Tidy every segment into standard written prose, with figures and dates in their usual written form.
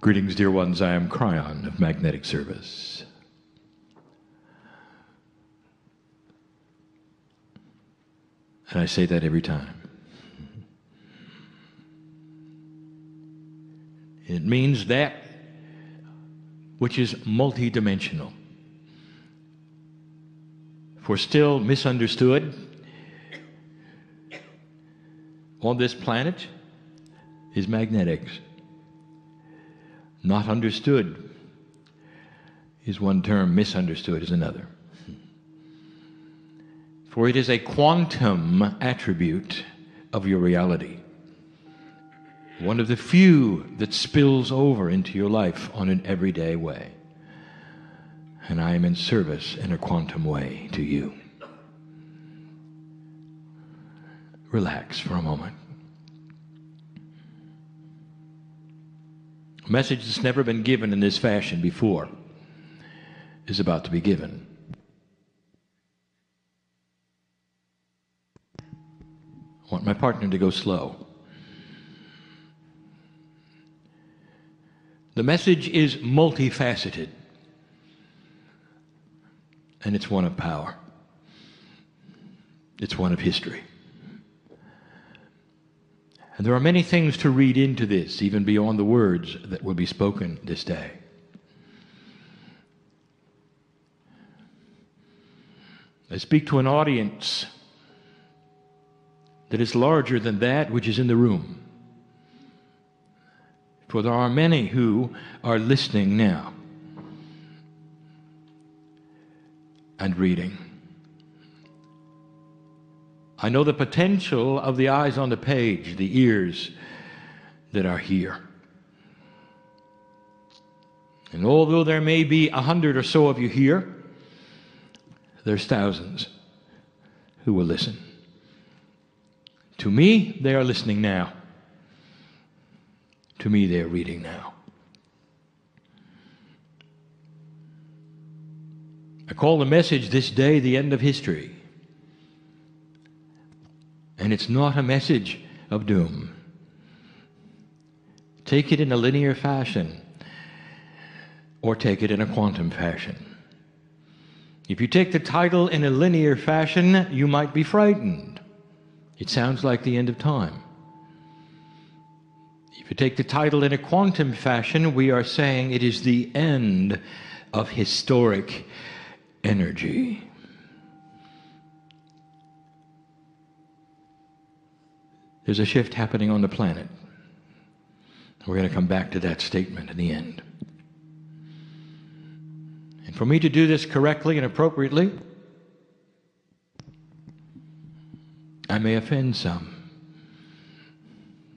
Greetings, dear ones. I am Kryon of Magnetic Service. And I say that every time. It means that which is multidimensional. For still misunderstood on this planet is magnetics. Not understood is one term, misunderstood is another. For it is a quantum attribute of your reality. One of the few that spills over into your life on an everyday way. And I am in service in a quantum way to you. Relax for a moment. A message that's never been given in this fashion before is about to be given. I want my partner to go slow. The message is multifaceted, and it's one of power. It's one of history. And there are many things to read into this, even beyond the words that will be spoken this day. I speak to an audience that is larger than that which is in the room. For there are many who are listening now and reading. I know the potential of the eyes on the page, the ears that are here. And although there may be 100 or so of you here, there's thousands who will listen. To me, they are listening now. To me, they are reading now. I call the message this day the end of history. And it's not a message of doom. Take it in a linear fashion or take it in a quantum fashion. If you take the title in a linear fashion, you might be frightened. It sounds like the end of time. If you take the title in a quantum fashion, we are saying it is the end of historic energy. There's a shift happening on the planet. We're going to come back to that statement in the end. And for me to do this correctly and appropriately, I may offend some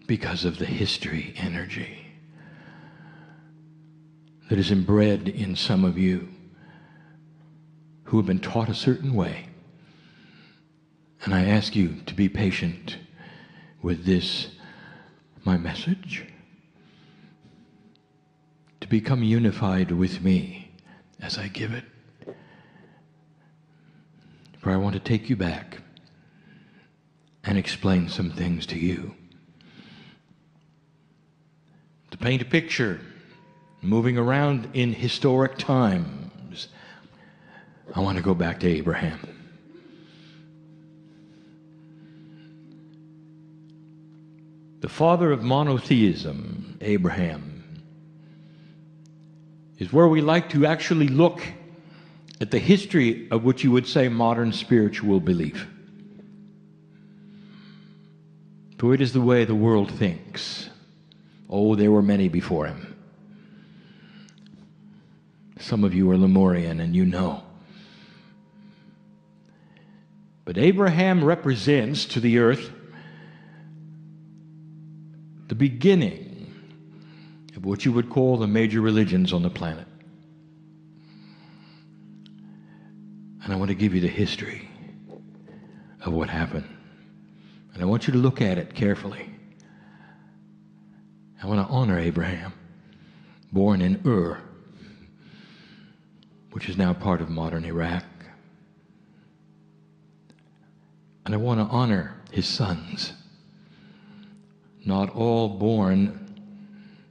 because of the history energy that is inbred in some of you who have been taught a certain way. And I ask you to be patient with this, my message, to become unified with me as I give it. For I want to take you back and explain some things to you. To paint a picture, moving around in historic times, I want to go back to Abraham. The father of monotheism, Abraham, is where we like to actually look at the history of what you would say modern spiritual belief. For it is the way the world thinks. Oh, there were many before him. Some of you are Lemurian and you know. But Abraham represents to the earth the beginning of what you would call the major religions on the planet. And I want to give you the history of what happened. And I want you to look at it carefully. I want to honor Abraham, born in Ur, which is now part of modern Iraq. And I want to honor his sons, not all born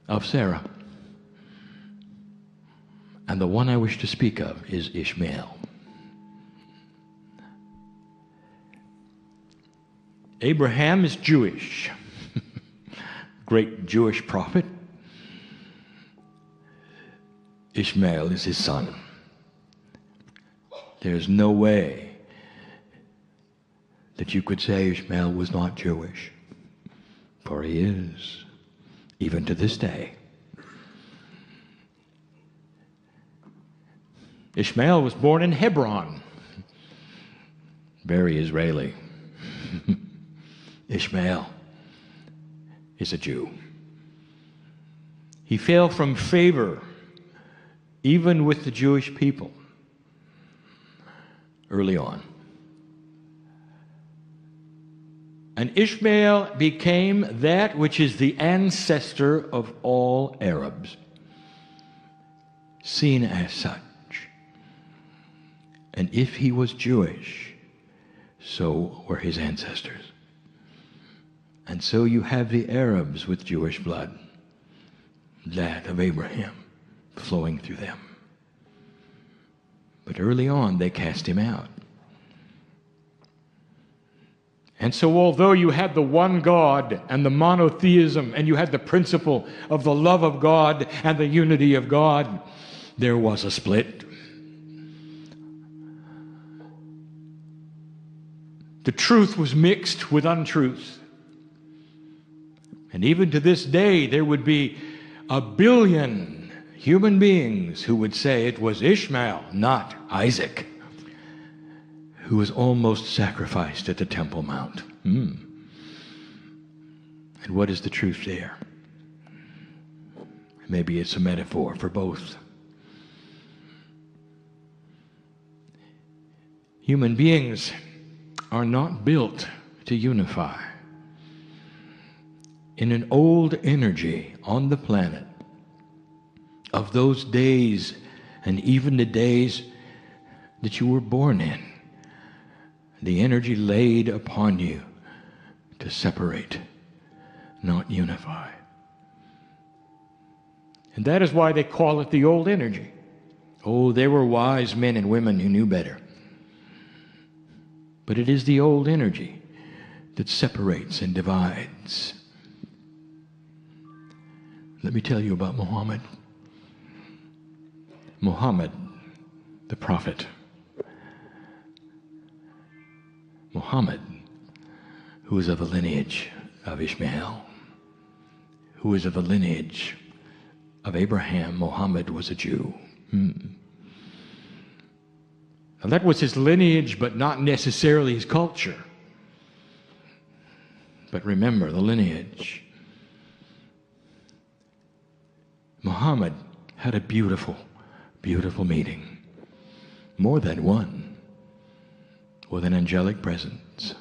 of Sarah. And the one I wish to speak of is Ishmael. Abraham is Jewish, great Jewish prophet. Ishmael is his son. There's no way that you could say Ishmael was not Jewish, for he is, even to this day. Ishmael was born in Hebron, very Israeli. Ishmael is a Jew. He fell from favor even with the Jewish people early on. And Ishmael became that which is the ancestor of all Arabs, seen as such. And if he was Jewish, so were his ancestors. And so you have the Arabs with Jewish blood, that of Abraham, flowing through them. But early on, they cast him out. And so although you had the one God and the monotheism, and you had the principle of the love of God and the unity of God, there was a split. The truth was mixed with untruth. And even to this day, there would be 1 billion human beings who would say it was Ishmael, not Isaac, who was almost sacrificed at the Temple Mount. And what is the truth there? Maybe it's a metaphor for both. Human beings are not built to unify. In an old energy on the planet of those days and even the days that you were born in, the energy laid upon you to separate, not unify. And that is why they call it the old energy. Oh, there were wise men and women who knew better. But it is the old energy that separates and divides. Let me tell you about Muhammad. Muhammad, the prophet. Muhammad, who is of the lineage of Ishmael, who is of the lineage of Abraham. Muhammad was a Jew. Now that was his lineage, but not necessarily his culture. But remember the lineage. Muhammad had a beautiful, beautiful meeting. More than one. With an angelic presence.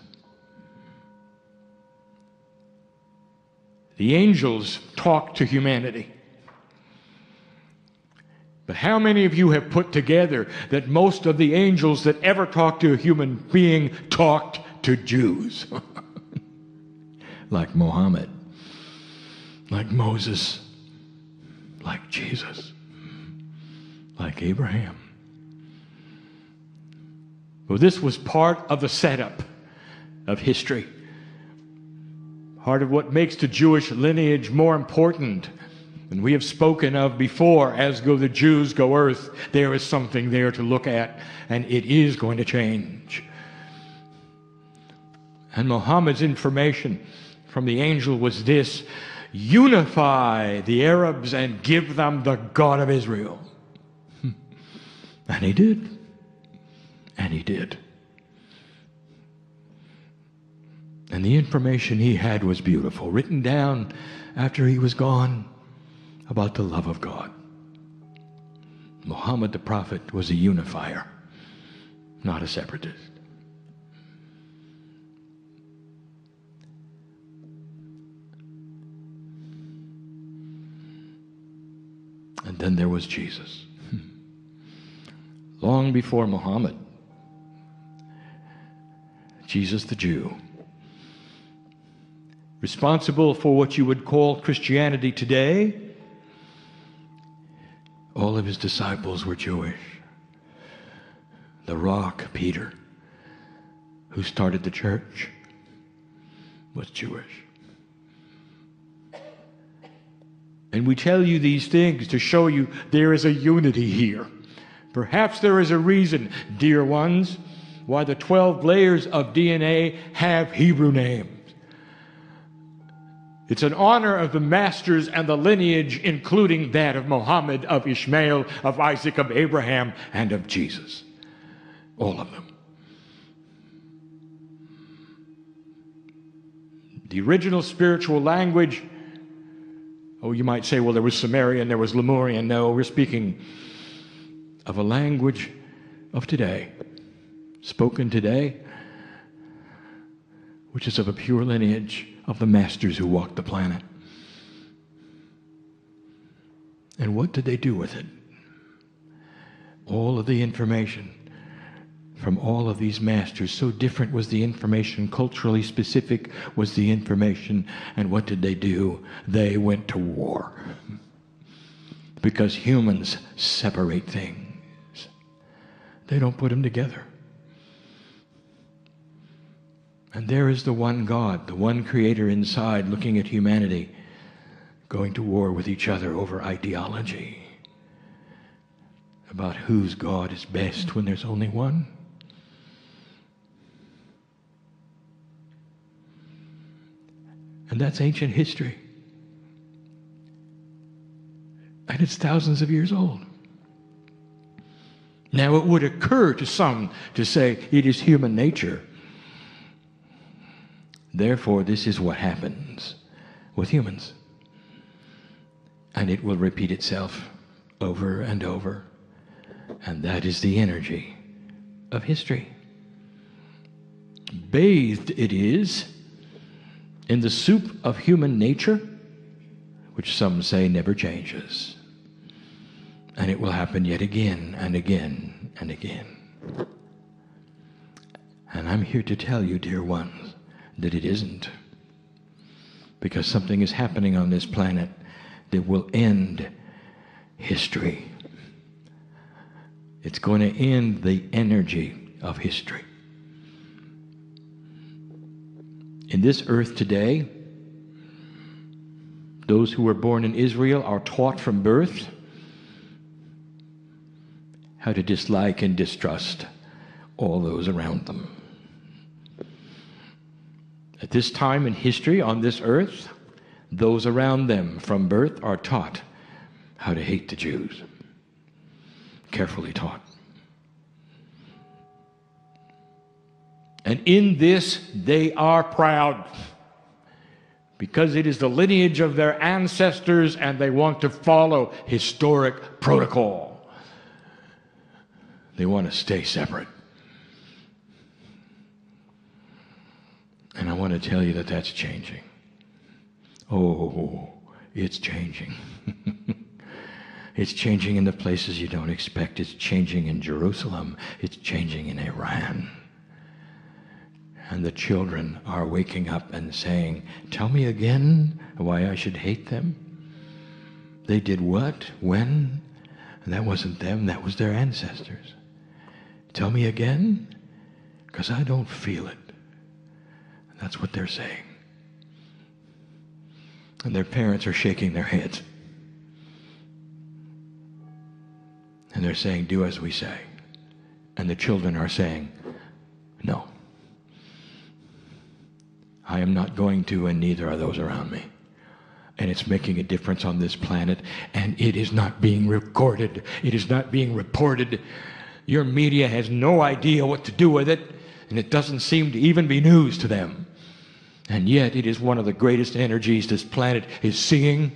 The angels talk to humanity. But how many of you have put together that most of the angels that ever talked to a human being talked to Jews? Like Muhammad, like Moses, like Jesus, like Abraham. Well, this was part of the setup of history. Part of what makes the Jewish lineage more important. And we have spoken of before, as go the Jews, go earth. There is something there to look at, and it is going to change. And Muhammad's information from the angel was this: unify the Arabs and give them the God of Israel. And he did. And he did. And the information he had was beautiful, written down after he was gone, about the love of God. Muhammad the prophet was a unifier, not a separatist. And then there was Jesus. Long before Muhammad, Jesus the Jew, responsible for what you would call Christianity today. All of his disciples were Jewish. The rock, Peter, who started the church, was Jewish. And we tell you these things to show you there is a unity here. Perhaps there is a reason, dear ones, why the 12 layers of DNA have Hebrew names. It's an honor of the masters and the lineage, including that of Muhammad, of Ishmael, of Isaac, of Abraham, and of Jesus. All of them. The original spiritual language, oh, you might say, well, there was Sumerian, there was Lemurian. No, we're speaking of a language of today, spoken today, which is of a pure lineage of the masters who walked the planet. And what did they do with it? All of the information from all of these masters. So different was the information, culturally specific was the information. And what did they do? They went to war. Because humans separate things. They don't put them together. And there is the one God, the one creator inside, looking at humanity, going to war with each other over ideology about whose God is best when there's only one. And that's ancient history. And it's thousands of years old. Now it would occur to some to say it is human nature. Therefore, this is what happens with humans. And it will repeat itself over and over. And that is the energy of history. Bathed it is in the soup of human nature, which some say never changes. And it will happen yet again and again and again. And I'm here to tell you, dear ones, that it isn't. Because something is happening on this planet that will end history. It's going to end the energy of history. In this earth today, those who were born in Israel are taught from birth how to dislike and distrust all those around them. At this time in history on this earth, those around them from birth are taught how to hate the Jews. Carefully taught. And in this they are proud, because it is the lineage of their ancestors and they want to follow historic protocol. They want to stay separate. And I want to tell you that that's changing. Oh, it's changing. It's changing in the places you don't expect. It's changing in Jerusalem. It's changing in Iran. And the children are waking up and saying, tell me again why I should hate them. They did what? When? And that wasn't them. That was their ancestors. Tell me again? Because I don't feel it. And that's what they're saying. And their parents are shaking their heads. And they're saying, do as we say. And the children are saying, no. I am not going to, and neither are those around me. And it's making a difference on this planet, and it is not being recorded. It is not being reported. Your media has no idea what to do with it, and it doesn't seem to even be news to them. And yet it is one of the greatest energies this planet is seeing.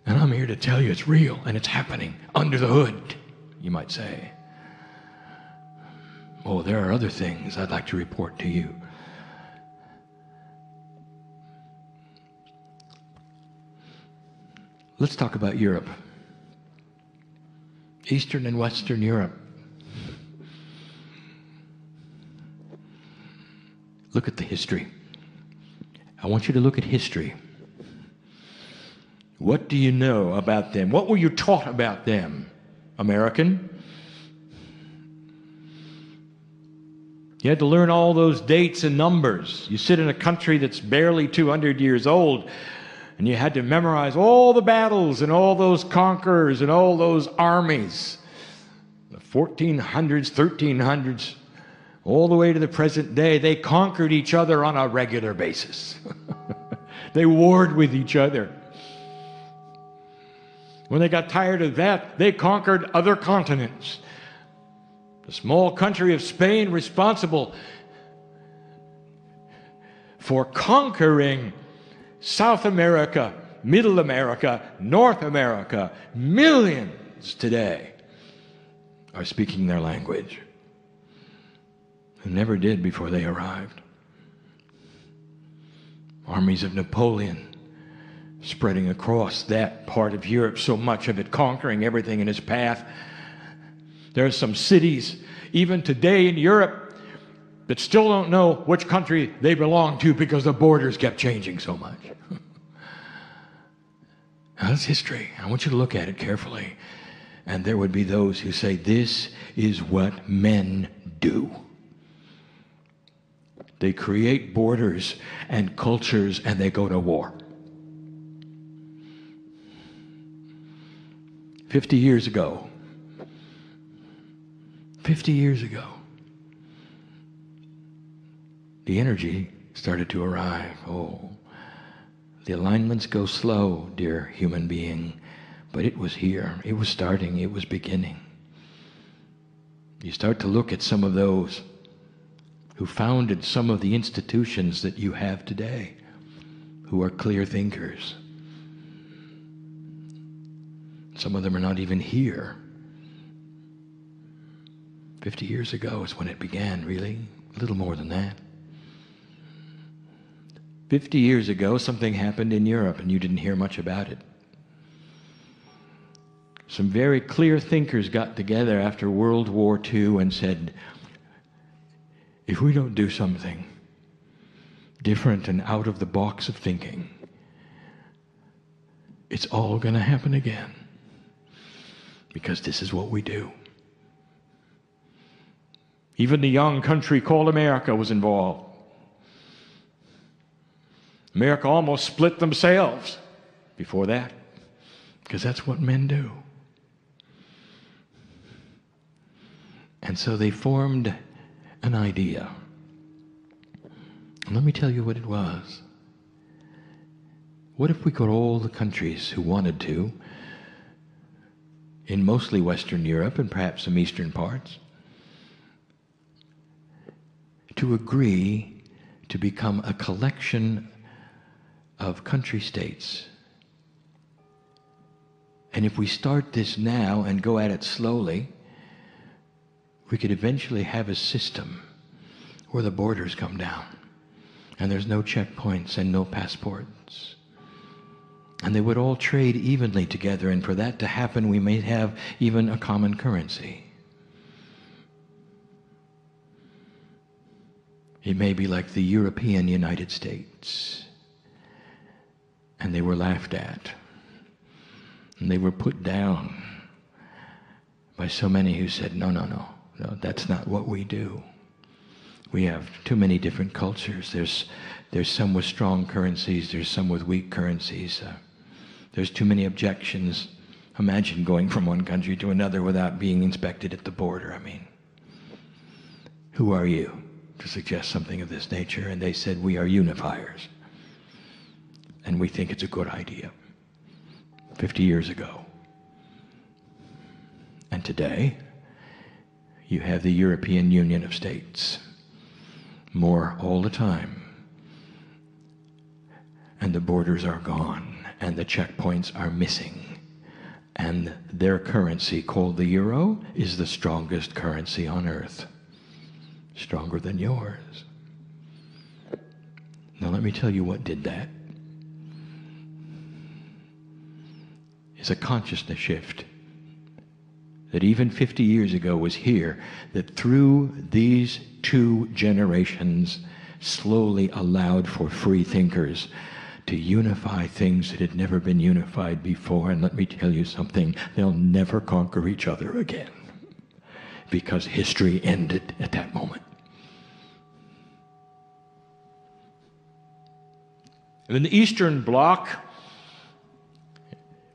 And I'm here to tell you it's real, and it's happening under the hood, you might say. Oh, there are other things I'd like to report to you. Let's talk about Europe. Eastern and Western Europe. Look at the history. I want you to look at history. What do you know about them? What were you taught about them, American? You had to learn all those dates and numbers. You sit in a country that's barely 200 years old, and you had to memorize all the battles and all those conquerors and all those armies. The 1400s, 1300s, all the way to the present day, they conquered each other on a regular basis. They warred with each other. When they got tired of that, they conquered other continents. The small country of Spain responsible for conquering South America, Middle America, North America. Millions today are speaking their language, who never did before they arrived. Armies of Napoleon spreading across that part of Europe, so much of it conquering everything in its path. There are some cities, even today in Europe, that still don't know which country they belong to because the borders kept changing so much. Now, that's history. I want you to look at it carefully. And there would be those who say, this is what men do. They create borders and cultures and they go to war. 50 years ago, the energy started to arrive. Oh, the alignments go slow, dear human being, but it was here. It was starting. It was beginning. You start to look at some of those who founded some of the institutions that you have today, who are clear thinkers. Some of them are not even here. 50 years ago is when it began, really. A little more than that. 50 years ago, something happened in Europe and you didn't hear much about it. Some very clear thinkers got together after World War II and said, if we don't do something different and out of the box of thinking, it's all going to happen again. Because this is what we do. Even the young country called America was involved. America almost split themselves before that, because that's what men do. And so they formed an idea. And let me tell you what it was. What if we got all the countries who wanted to, in mostly Western Europe and perhaps some eastern parts, to agree to become a collection of country states? And if we start this now and go at it slowly, we could eventually have a system where the borders come down and there's no checkpoints and no passports. And they would all trade evenly together, and for that to happen, we may have even a common currency. It may be like the European United States. And they were laughed at. And they were put down by so many who said, no, that's not what we do. We have too many different cultures. There's some with strong currencies. There's some with weak currencies. There's too many objections. Imagine going from one country to another without being inspected at the border. I mean, who are you to suggest something of this nature? And they said, we are unifiers. And we think it's a good idea. 50 years ago. And today, you have the European Union of States. More all the time. And the borders are gone. And the checkpoints are missing. And their currency, called the euro, is the strongest currency on earth. Stronger than yours. Now let me tell you what did that. It's a consciousness shift that even 50 years ago was here, that through these two generations slowly allowed for free thinkers to unify things that had never been unified before. And let me tell you something, they'll never conquer each other again, because history ended at that moment. In the Eastern Bloc,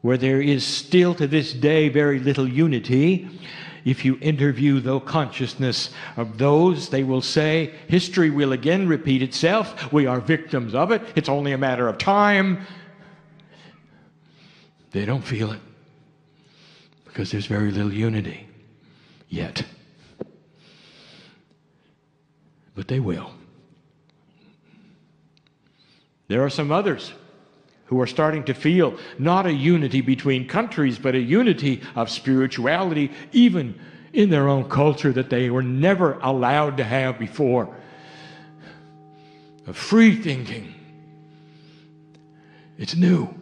where there is still to this day very little unity, if you interview the consciousness of those, they will say, history will again repeat itself. We are victims of it. It's only a matter of time. They don't feel it, because there's very little unity yet. But they will. There are some others who are starting to feel not a unity between countries, but a unity of spirituality, even in their own culture, that they were never allowed to have before. Of free thinking. It's new.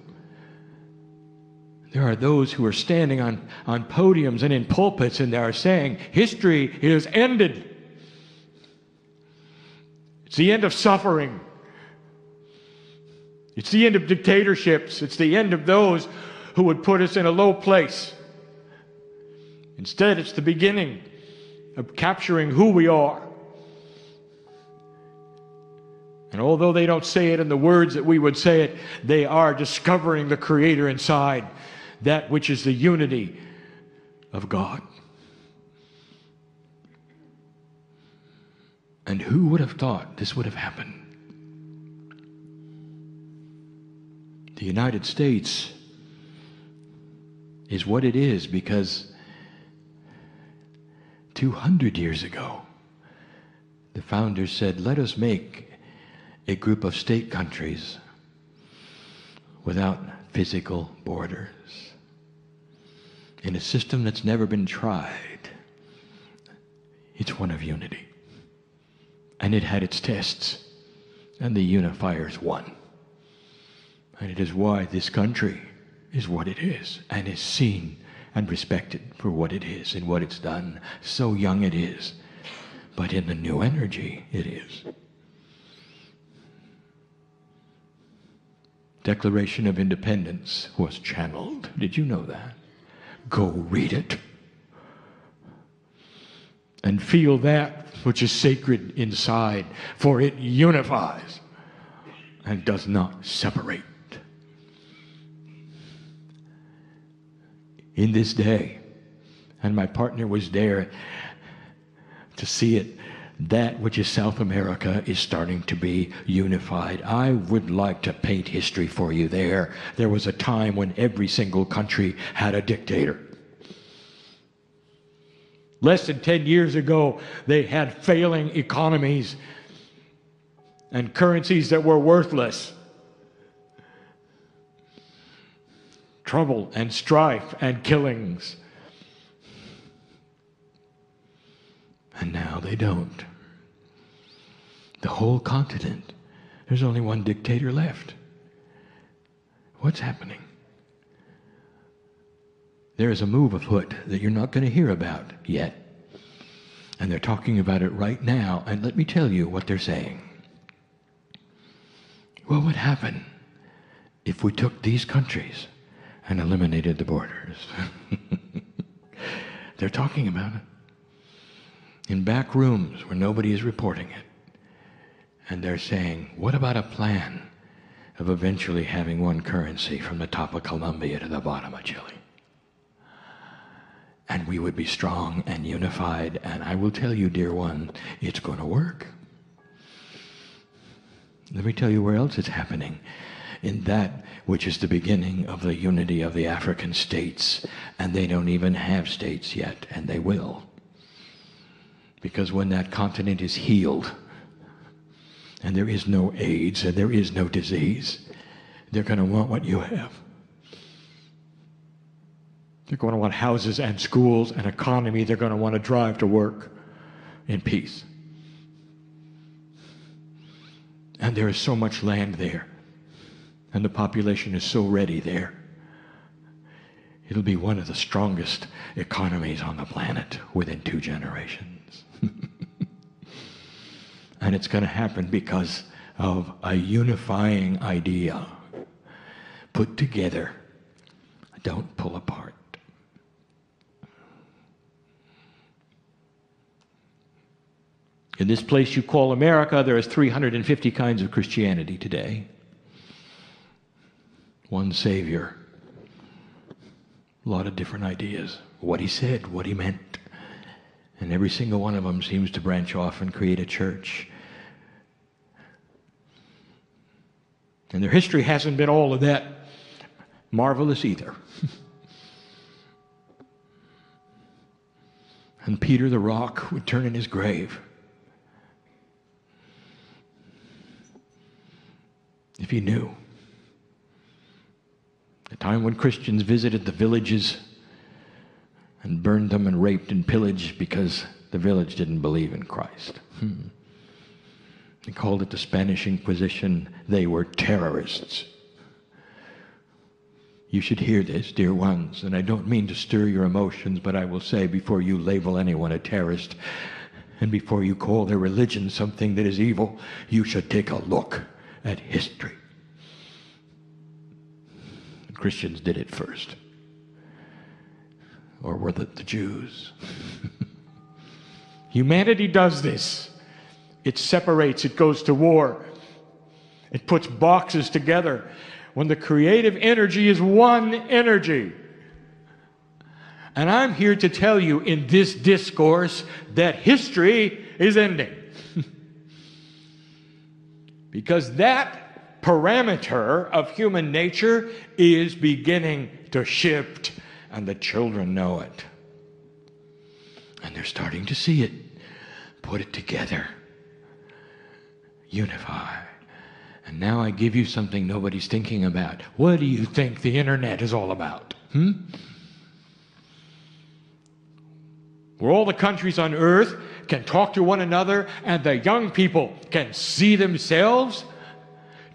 There are those who are standing on podiums and in pulpits, and they are saying, history is ended. It's the end of suffering. It's the end of dictatorships. It's the end of those who would put us in a low place. Instead, it's the beginning of capturing who we are. And although they don't say it in the words that we would say it, they are discovering the Creator inside, that which is the unity of God. And who would have thought this would have happened? The United States is what it is because 200 years ago, the founders said, let us make a group of state countries without physical borders in a system that's never been tried. It's one of unity. And it had its tests, and the unifiers won. And it is why this country is what it is, and is seen and respected for what it is and what it's done. So young it is, but in the new energy it is. Declaration of Independence was channeled. Did you know that? Go read it. And feel that which is sacred inside, for it unifies and does not separate. In this day, and my partner was there to see it, that which is South America is starting to be unified. I would like to paint history for you there. There was a time when every single country had a dictator. Less than 10 years ago, they had failing economies and currencies that were worthless. Trouble and strife and killings. And now they don't. The whole continent, there's only one dictator left. What's happening? There is a move afoot that you're not going to hear about yet. And they're talking about it right now. And let me tell you what they're saying. What would happen if we took these countries and eliminated the borders? They're talking about it. In back rooms where nobody is reporting it. And they're saying, what about a plan of eventually having one currency from the top of Colombia to the bottom of Chile? And we would be strong and unified. And I will tell you, dear one, it's going to work. Let me tell you where else it's happening. In that which is the beginning of the unity of the African states. And they don't even have states yet, and they will. Because when that continent is healed, and there is no AIDS, and there is no disease, they're going to want what you have. They're going to want houses and schools and economy. They're going to want to drive to work in peace. And there is so much land there. And the population is so ready there. It'll be one of the strongest economies on the planet within 2 generations. And it's going to happen because of a unifying idea put together. Don't pull apart. In this place you call America, there is 350 kinds of Christianity today. One Savior. A lot of different ideas. What he said, what he meant. And every single one of them seems to branch off and create a church. And their history hasn't been all of that marvelous either. And Peter the rock would turn in his grave. If he knew. The time when Christians visited the villages and burned them and raped and pillaged because the village didn't believe in Christ. They called it the Spanish Inquisition. They were terrorists. You should hear this, dear ones, and I don't mean to stir your emotions, but I will say before you label anyone a terrorist and before you call their religion something that is evil, you should take a look at history. Christians did it first. Or were the Jews? Humanity does this. It separates, it goes to war. It puts boxes together when the creative energy is one energy. And I'm here to tell you in this discourse that history is ending. Because that parameter of human nature is beginning to shift, and the children know it. And they're starting to see it. Put it together. Unify. And now I give you something nobody's thinking about. What do you think the internet is all about? Where all the countries on earth can talk to one another and the young people can see themselves,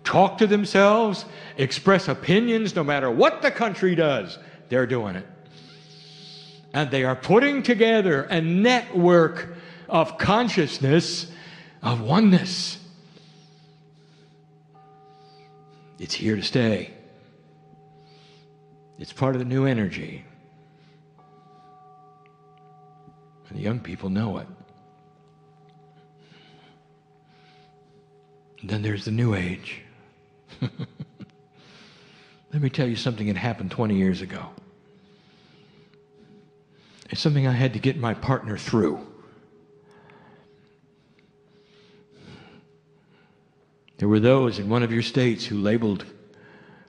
talk to themselves, express opinions no matter what the country does. They're doing it. And they are putting together a network of consciousness, of oneness. It's here to stay. It's part of the new energy. And the young people know it. And then there's the new age. Let me tell you something that happened 20 years ago. It's something I had to get my partner through. There were those in one of your states who labeled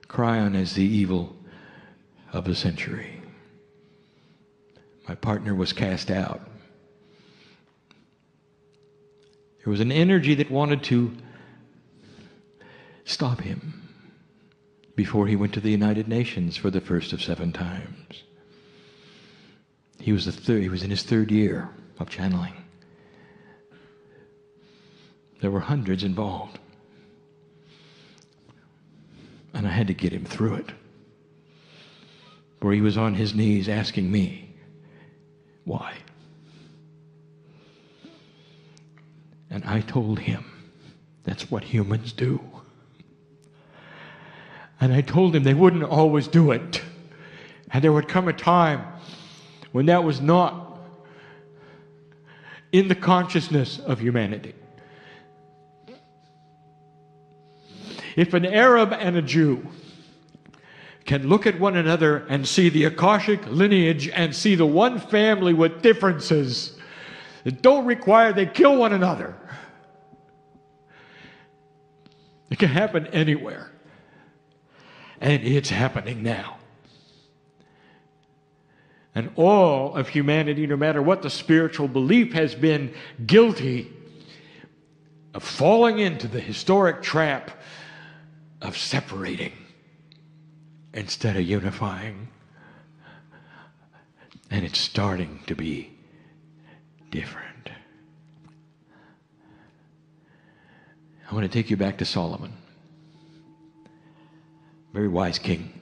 Kryon as the evil of the century. My partner was cast out. There was an energy that wanted to stop him before he went to the United Nations for the first of 7 times. He was in his 3rd year of channeling. There were hundreds involved. And I had to get him through it. Where he was on his knees asking me, why? And I told him, that's what humans do. And I told him they wouldn't always do it. And there would come a time when that was not in the consciousness of humanity. If an Arab and a Jew can look at one another and see the Akashic lineage and see the one family with differences that don't require they kill one another, it can happen anywhere. And it's happening now. And all of humanity, no matter what the spiritual belief, has been guilty of falling into the historic trap of separating instead of unifying. And it's starting to be different. I want to take you back to Solomon. Very wise king.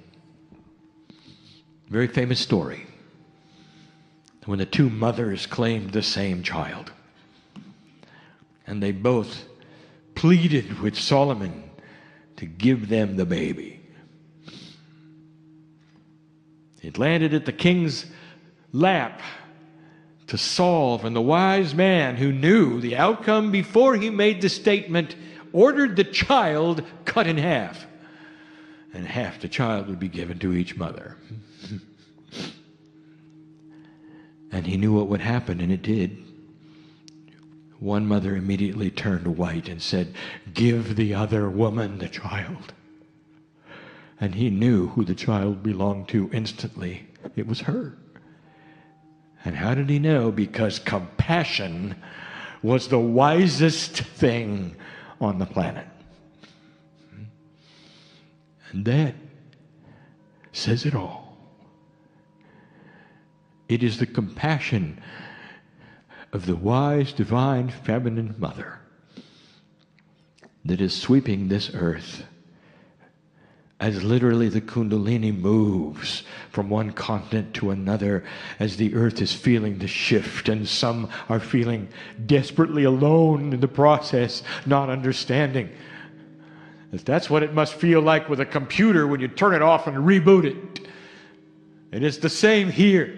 Very famous story. When the 2 mothers claimed the same child. And they both pleaded with Solomon to give them the baby. It landed at the king's lap to solve, and the wise man who knew the outcome before he made the statement ordered the child cut in half, and half the child would be given to each mother. And he knew what would happen, and it did. One mother immediately turned white and said, "Give the other woman the child." And he knew who the child belonged to instantly. It was her. And how did he know? Because compassion was the wisest thing on the planet. And that says it all. It is the compassion of the wise, divine, feminine mother that is sweeping this earth as literally the Kundalini moves from one continent to another, as the earth is feeling the shift, and some are feeling desperately alone in the process, not understanding. That's what it must feel like with a computer when you turn it off and reboot it. And it's the same here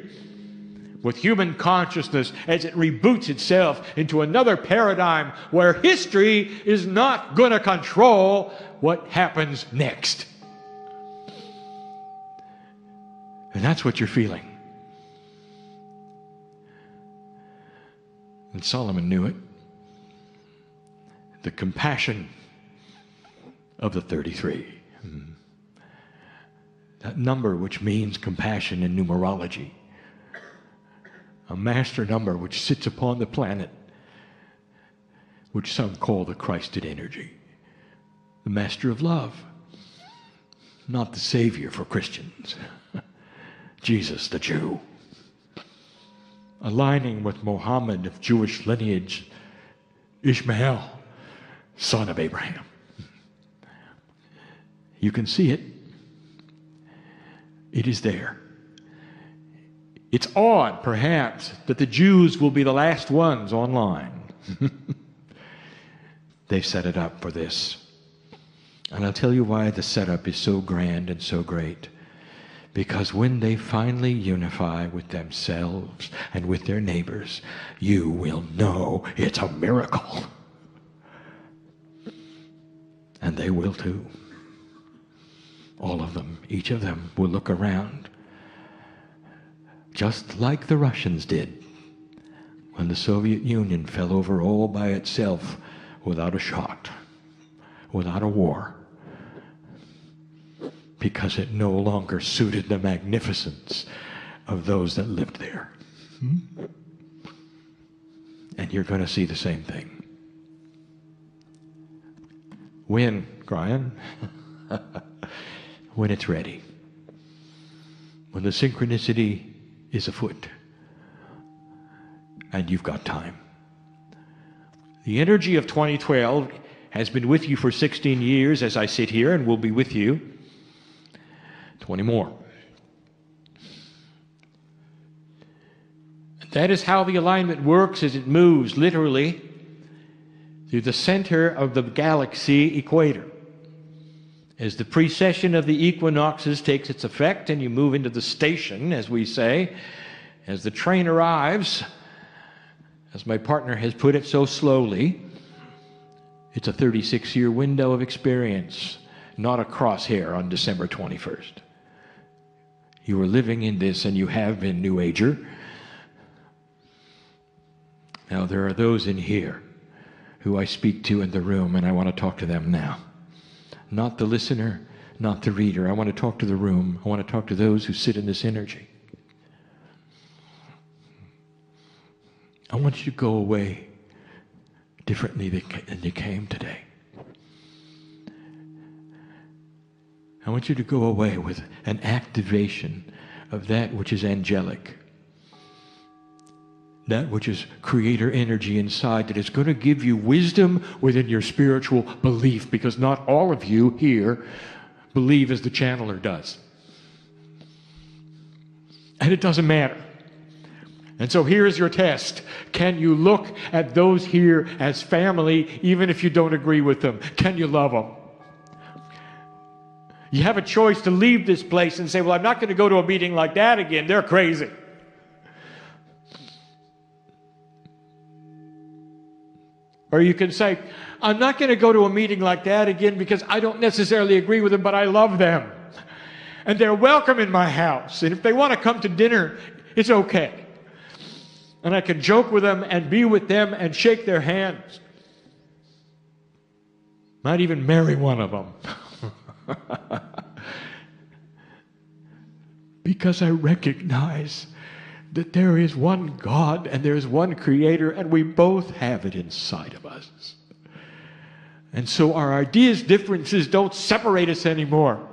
with human consciousness as it reboots itself into another paradigm where history is not going to control what happens next. And that's what you're feeling. And Solomon knew it. The compassion of the 33. That number which means compassion in numerology. A master number which sits upon the planet, which some call the Christed energy. The master of love. Not the savior for Christians. Jesus the Jew. Aligning with Muhammad of Jewish lineage, Ishmael, son of Abraham. You can see it. It is there. It's odd, perhaps, that the Jews will be the last ones online. They've set it up for this. And I'll tell you why the setup is so grand and so great. Because when they finally unify with themselves and with their neighbors, you will know it's a miracle. And they will too. All of them, each of them will look around. Just like the Russians did when the Soviet Union fell over all by itself without a shot, without a war. Because it no longer suited the magnificence of those that lived there. And you're going to see the same thing. When, Kryon? When it's ready. When the synchronicity is afoot. And you've got time. The energy of 2012 has been with you for 16 years as I sit here, and will be with you 20 more. That is how the alignment works, as it moves literally through the center of the galaxy equator. As the precession of the equinoxes takes its effect and you move into the station, as we say, as the train arrives, as my partner has put it so slowly, it's a 36-year window of experience, not a crosshair on December 21st. You are living in this, and you have been, New Ager. Now, there are those in here who I speak to in the room, and I want to talk to them now. Not the listener, not the reader. I want to talk to the room. I want to talk to those who sit in this energy. I want you to go away differently than you came today. I want you to go away with an activation of that which is angelic. That which is creator energy inside, that is going to give you wisdom within your spiritual belief, because not all of you here believe as the channeler does. And it doesn't matter. And so here is your test. Can you look at those here as family, even if you don't agree with them? Can you love them? You have a choice to leave this place and say, well, I'm not going to go to a meeting like that again. They're crazy. Or you can say, I'm not going to go to a meeting like that again because I don't necessarily agree with them, but I love them. And they're welcome in my house. And if they want to come to dinner, it's okay. And I can joke with them and be with them and shake their hands. Might even marry one of them. Because I recognize that there is one God and there is one Creator, and we both have it inside of us. And so our ideas, differences don't separate us anymore.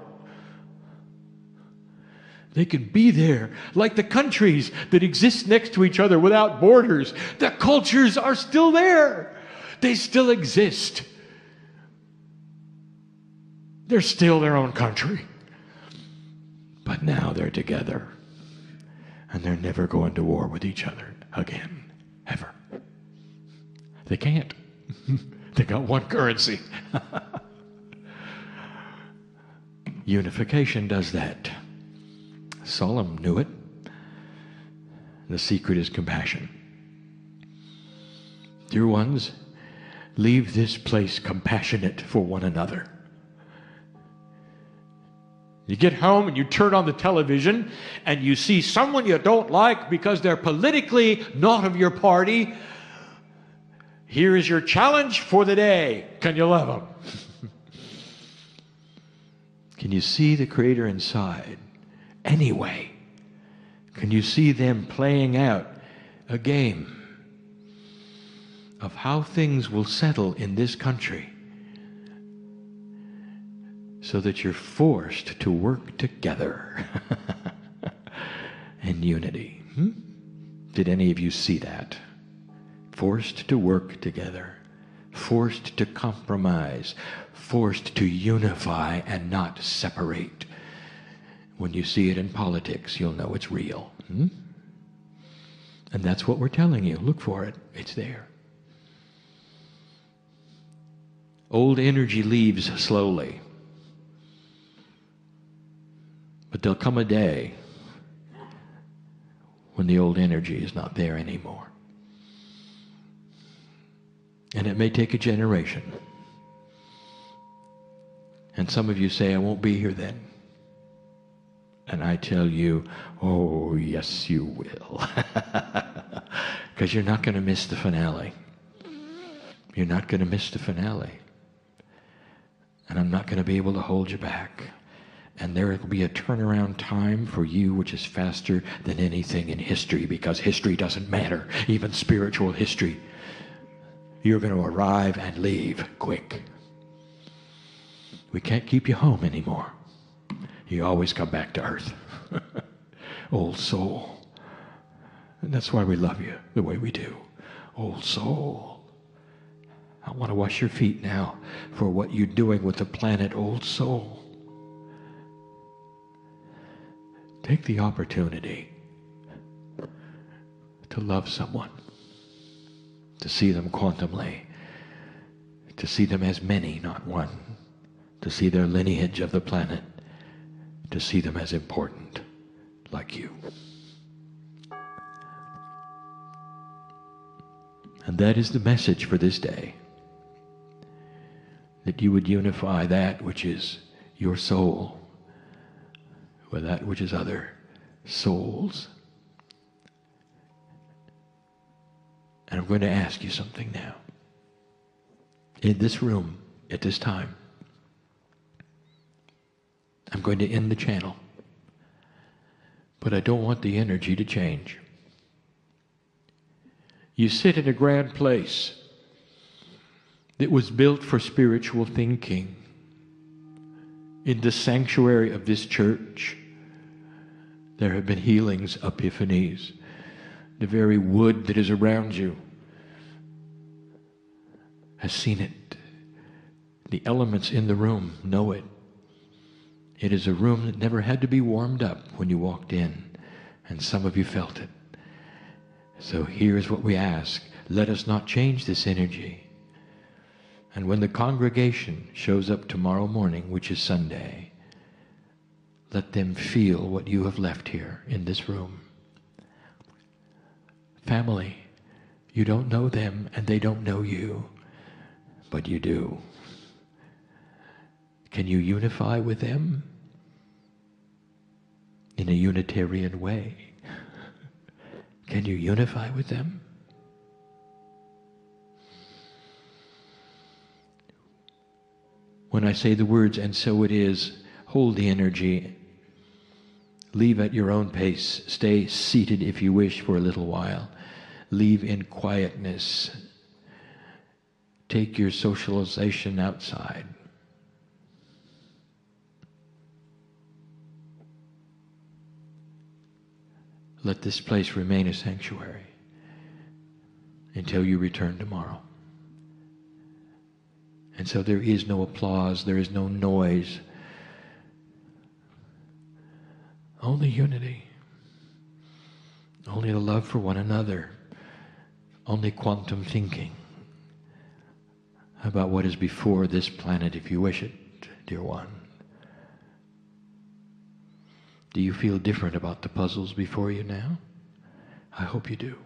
They can be there like the countries that exist next to each other without borders. The cultures are still there. They still exist. They're still their own country. But now they're together. And they're never going to war with each other again. Ever. They can't. They got one currency. Unification does that. Solomon knew it. The secret is compassion. Dear ones, leave this place compassionate for one another. You get home and you turn on the television and you see someone you don't like because they're politically not of your party. Here is your challenge for the day. Can you love them? Can you see the Creator inside? Anyway, can you see them playing out a game of how things will settle in this country so that you're forced to work together in unity? Did any of you see that? Forced to work together, forced to compromise, forced to unify and not separate. When you see it in politics, you'll know it's real. And that's what we're telling you. Look for it. It's there. Old energy leaves slowly. But there'll come a day when the old energy is not there anymore. And it may take a generation. And some of you say, I won't be here then. And I tell you, oh, yes, you will. Because you're not going to miss the finale. You're not going to miss the finale. And I'm not going to be able to hold you back. And there will be a turnaround time for you which is faster than anything in history, because history doesn't matter, even spiritual history. You're going to arrive and leave quick. We can't keep you home anymore. You always come back to earth. Old soul. And that's why we love you the way we do. Old soul. I want to wash your feet now for what you're doing with the planet, old soul. Take the opportunity to love someone, to see them quantumly, to see them as many, not one, to see their lineage of the planet, to see them as important, like you. And that is the message for this day. That you would unify that which is your soul with that which is other souls. And I'm going to ask you something now. In this room, at this time, I'm going to end the channel. But I don't want the energy to change. You sit in a grand place that was built for spiritual thinking. In the sanctuary of this church, there have been healings, epiphanies. The very wood that is around you has seen it. The elements in the room know it. It is a room that never had to be warmed up when you walked in, and some of you felt it. So here's what we ask. Let us not change this energy. And when the congregation shows up tomorrow morning, which is Sunday, Let them feel what you have left here in this room. Family, you don't know them and they don't know you, but you do. Can you unify with them in a Unitarian way? Can you unify with them? When I say the words, "and so it is," hold the energy. Leave at your own pace. Stay seated if you wish for a little while. Leave in quietness. Take your socialization outside. Let this place remain a sanctuary until you return tomorrow. And so there is no applause, there is no noise, only unity, only the love for one another, only quantum thinking about what is before this planet, if you wish it, dear one. Do you feel different about the puzzles before you now? I hope you do.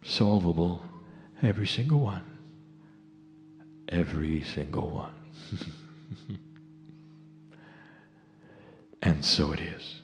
Solvable, every single one. Every single one. And so it is.